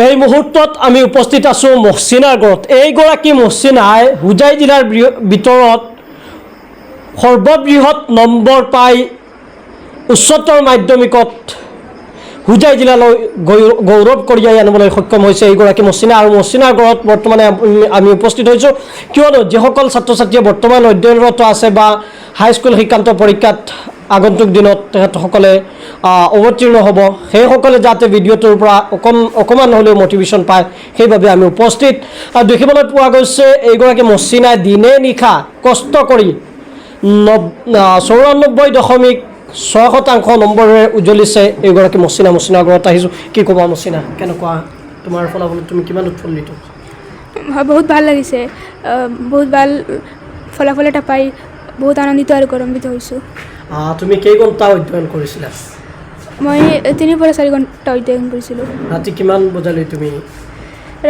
এই মুহূৰ্তত আমি উপস্থিত আছোঁ মহচিনাৰ ঘৰত। এইগৰাকী মহচিনাই হোজাই জিলাৰ ভিতৰত সৰ্ববৃহৎ নম্বৰ পাই উচ্চতৰ মাধ্যমিকত হোজাই জিলালৈ গৌৰৱ কঢ়িয়াই আনিবলৈ সক্ষম হৈছে এইগৰাকী মহচিনা। আৰু মহচিনাৰ ঘৰত বৰ্তমানে আমি উপস্থিত হৈছোঁ, কিয়নো যিসকল ছাত্ৰ ছাত্ৰীয়ে বৰ্তমান অধ্যয়নৰত আছে বা হাইস্কুল শিক্ষান্ত পৰীক্ষাত আগন্তুক দিনত তেখেতসকলে অৱতীৰ্ণ হ'ব, সেইসকলে যাতে ভিডিঅ'টোৰ পৰা অকণমান হ'লেও মটিভেশ্যন পায়, সেইবাবে আমি উপস্থিত। আৰু দেখিবলৈ পোৱা গৈছে এইগৰাকী মহচিনাই দিনে নিশা কষ্ট কৰি 94.6% নম্বৰেৰে উজ্বলিছে এইগৰাকী মহচিনা। মহচিনাৰ ঘৰত আহিছোঁ, কি ক'বা মহচিনা, কেনেকুৱা তোমাৰ ফলাফলত তুমি কিমান উৎফুল্লিত? বহুত ভাল লাগিছে, বহুত ভাল ফলাফল এটা পাই বহুত আনন্দিত আৰু গৌৰৱান্বিত হৈছোঁ। তুমি কেই ঘণ্টা অধ্যয়ন কৰিছিলা? মই 3 পৰা 4 ঘণ্টা অধ্যয়ন কৰিছিলোঁ। ৰাতি কিমান বজালৈ তুমি?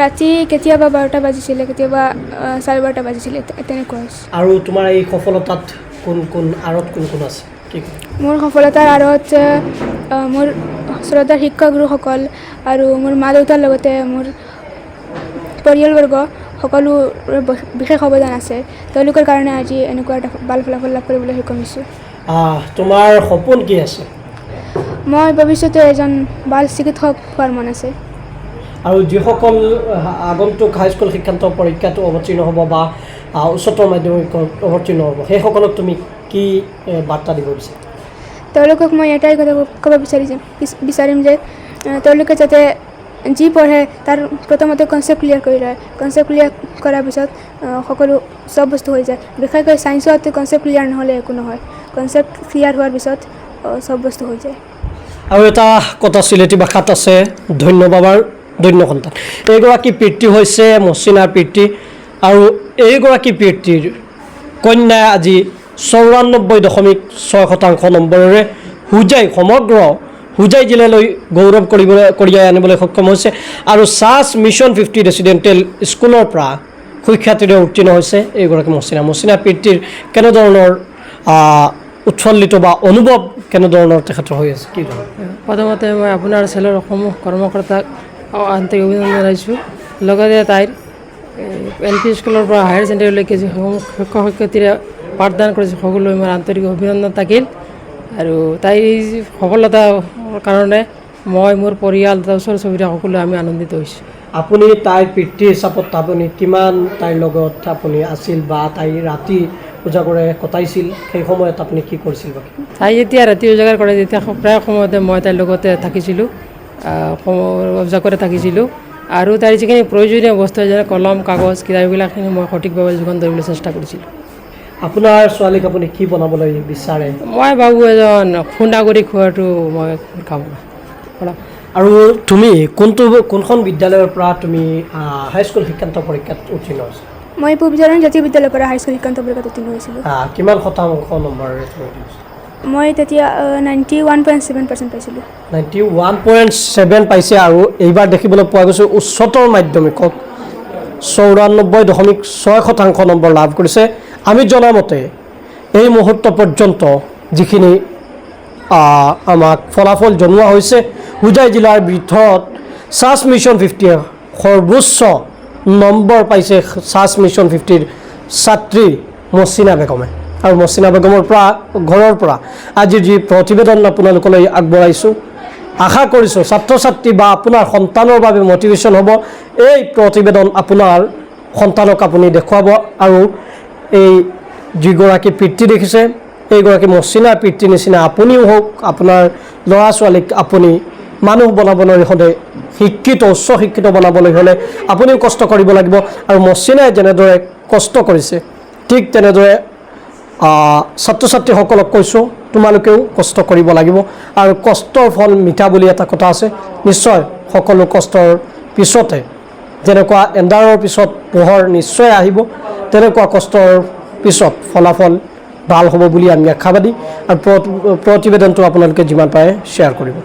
ৰাতি কেতিয়াবা 12টা বাজিছিলে, কেতিয়াবা 12:30 বাজিছিলে, তেনেকুৱা হৈছে। আৰু তোমাৰ এই সফলতাত কোন আছে? মোৰ সফলতাৰ আঁৰত মোৰ শ্ৰদ্ধাৰ শিক্ষক গুৰুসকল আৰু মোৰ মা দেউতাৰ লগতে মোৰ পৰিয়ালবৰ্গ সকলো বিশেষ অৱদান আছে। তেওঁলোকৰ কাৰণে আজি এনেকুৱা এটা ভাল ফলাফল লাভ কৰিবলৈ সক্ষম হৈছোঁ। তোমাৰ সপোন কি আছে? মই ভৱিষ্যতে এজন ভাল চিকিৎসক হোৱাৰ মন আছে। আৰু যিসকল আগন্তুক হাইস্কুল শিক্ষান্ত পৰীক্ষাটো অৱতীৰ্ণ হ'ব বা উচ্চতৰ মাধ্যমিকত অৱতীৰ্ণ হ'ব, সেইসকলক তুমি কি বাৰ্তা দিব বিচাৰা? তেওঁলোকক মই এটাই কথা ক'ব বিচাৰিম যে তেওঁলোকে যাতে যি পঢ়ে তাৰ প্ৰথমতে কনচেপ্ট ক্লিয়াৰ কৰি লয়। কনচেপ্ট ক্লিয়াৰ কৰাৰ পিছত সকলো চব বস্তু হৈ যায়। বিশেষকৈ ছায়েন্সত কনচেপ্ট ক্লিয়াৰ নহ'লে একো নহয়। কনচেপ্ট ক্লিয়াৰ হোৱাৰ পিছত চব বস্তু হৈ যায়। আৰু এটা কথা চিলেটি ভাষাত আছে, ধন্য বাবাৰ ধন্য সন্তান। এইগৰাকী পিতৃ হৈছে মহচিনাৰ পিতৃ, আৰু এইগৰাকী পিতৃৰ কন্যাই আজি 94.6% নম্বৰেৰে সমগ্ৰ হোজাই জিলালৈ গৌৰৱ কঢ়িয়াই আনিবলৈ সক্ষম হৈছে। আৰু চাচ মিছন 50 ৰেচিডেণ্টেল স্কুলৰ পৰা সুখ্যাতিৰে উত্তীৰ্ণ হৈছে এইগৰাকী মহচিনা। মহচিনাৰ পিতৃৰ কেনেধৰণৰ উৎফুল্লিত বা অনুভৱ কেনেধৰণৰ তেখেতৰ হৈ আছে, কি ধৰণৰ? প্ৰথমতে মই আপোনাৰ চেলৰ সমূহ কৰ্মকৰ্তাক আন্তৰিক অভিনন্দন জনাইছোঁ। লগতে তাইৰ LP স্কুলৰ পৰা হায়াৰ ছেকেণ্ডেৰীলৈকে যিসমূহ শিক্ষক শিক্ষয়িত্ৰীৰে পাঠদান কৰিছে সকলোৱে মোৰ আন্তৰিক অভিনন্দন থাকিল। আৰু তাইৰ সফলতাৰ কাৰণে মই, মোৰ পৰিয়াল, ওচৰ চুবুৰীয়া সকলোৱে আমি আনন্দিত হৈছোঁ। আপুনি তাইৰ পিতৃ হিচাপত আপুনি কিমান তাইৰ লগত আপুনি আছিল বা তাই ৰাতি উজাগৰে কটাইছিল, সেই সময়ত আপুনি কি কৰিছিল? তাই যেতিয়া ৰাতি উজাগৰ কৰে তেতিয়া প্ৰায় সময়তে মই তাইৰ লগতে থাকিছিলোঁ, উজাগৰে থাকিছিলোঁ। আৰু তাইৰ যিখিনি প্ৰয়োজনীয় বস্তু যেনে কলম কাগজ কিতাপ এইবিলাকখিনি মই সঠিকভাৱে যোগান ধৰিবলৈ চেষ্টা কৰিছিলোঁ। আপোনাৰ ছোৱালীক আপুনি কি বনাবলৈ বিচাৰে? মই ভাবোঁ এজন সুনাগৰিক হোৱাটো মই কামনা। আৰু তুমি কোনখন বিদ্যালয়ৰ পৰা তুমি হাইস্কুল শিক্ষান্ত পৰীক্ষাত উত্তীৰ্ণ হৈছা? মই পূবজাৰণ জাতীয় বিদ্যালয়ৰ পৰা হাইস্কুল শিক্ষান্ত পৰীক্ষাত উত্তীৰ্ণ হৈছিলোঁ। কিমান শতাংশ নম্বৰেৰে? মই তেতিয়া 91.7% পাইছিলোঁ। 91.7 পাইছে। আৰু এইবাৰ দেখিবলৈ পোৱা গৈছে উচ্চতৰ মাধ্যমিকত 94.6% নম্বৰ লাভ কৰিছে। আমি জনামতে এই মুহূৰ্ত পৰ্যন্ত যিখিনি আমাক ফলাফল জনোৱা হৈছে, হোজাই জিলাৰ ভিতৰত চাচ মিছন 50 সৰ্বোচ্চ নম্বৰ পাইছে চাচ মিছন 50ৰ ছাত্ৰী মহচিনা বেগমে। আৰু মহচিনা বেগমৰ ঘৰৰ পৰা আজিৰ যি প্ৰতিবেদন আপোনালোকলৈ আগবঢ়াইছোঁ, আশা কৰিছোঁ ছাত্ৰ ছাত্ৰী বা আপোনাৰ সন্তানৰ বাবে মটিভেশ্যন হ'ব। এই প্ৰতিবেদন আপোনাৰ সন্তানক আপুনি দেখুৱাব। আৰু এই যিগৰাকী পিতৃ দেখিছে, এইগৰাকী মহচিনাৰ পিতৃৰ নিচিনা আপুনিও হওক, আপোনাৰ ল'ৰা ছোৱালীক আপুনি মানুহ বনাবলৈ হ'লে, উচ্চ শিক্ষিত বনাবলৈ হ'লে আপুনিও কষ্ট কৰিব লাগিব। আৰু মহচিনাই যেনেদৰে কষ্ট কৰিছে, ঠিক তেনেদৰে ছাত্ৰ ছাত্ৰীসকলক কৈছোঁ তোমালোকেও কষ্ট কৰিব লাগিব। আৰু কষ্টৰ ফল মিঠা বুলি এটা কথা আছে, নিশ্চয় সকলো কষ্টৰ পিছতে যেনেকুৱা এন্ধাৰৰ পিছত পোহৰ নিশ্চয় আহিব, তেনেকুৱা কষ্টৰ পিছত ফলাফল ভাল হ'ব বুলি আমি আশাবাদী। আৰু প্ৰতিবেদনটো আপোনালোকে যিমান পাৰে শ্বেয়াৰ কৰিব।